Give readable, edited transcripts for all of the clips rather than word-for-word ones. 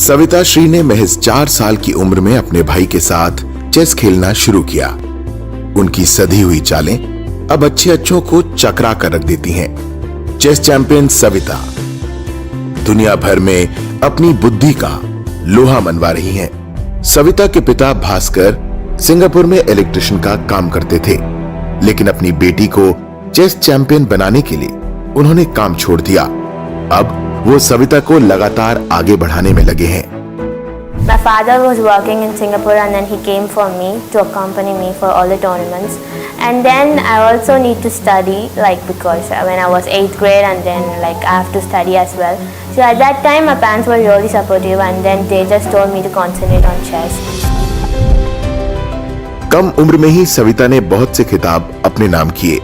सविता श्री ने महज 4 साल की उम्र में अपने भाई के साथ चेस खेलना शुरू किया। उनकी सधी हुई चालें अब अच्छों को चकरा कर रख देती हैं। चेस चैंपियन सविता दुनिया भर में अपनी बुद्धि का लोहा मनवा रही हैं। सविता के पिता भास्कर सिंगापुर में इलेक्ट्रिशियन का काम करते थे, लेकिन अपनी बेटी को चेस चैंपियन बनाने के लिए उन्होंने काम छोड़ दिया। अब वो सविता को लगातार आगे बढ़ाने में लगे हैं। My father was working in Singapore and then he came for me to accompany me for all the tournaments. And then I also need to study, like because when I was 8th grade and then like I have to study as well. So at that time my parents were really supportive and then they just told me to concentrate on chess. कम उम्र में ही सविता ने बहुत से खिताब अपने नाम किए।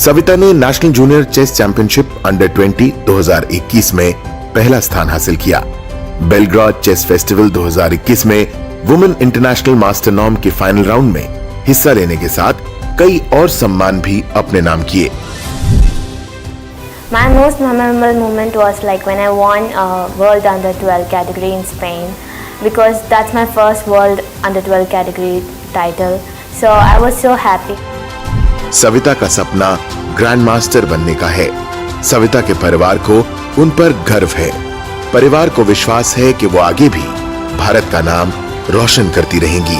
सविता ने national junior chess championship under 20 2021 में पहला स्थान हासिल किया। बेलग्राड चेस फेस्टिवल 2021 में वुमेन इंटरनेशनल मास्टर नॉर्म के फाइनल राउंड में हिस्सा लेने के साथ कई और सम्मान भी अपने नाम किए। My most memorable moment was like when I won a World Under 12 category in Spain, because that's my first World Under 12 category title. So I was so happy. Savita का सपना ग्रैंड मास्टर बनने का है। सविता के परिवार को उन पर गर्व है। परिवार को विश्वास है कि वो आगे भी भारत का नाम रोशन करती रहेंगी।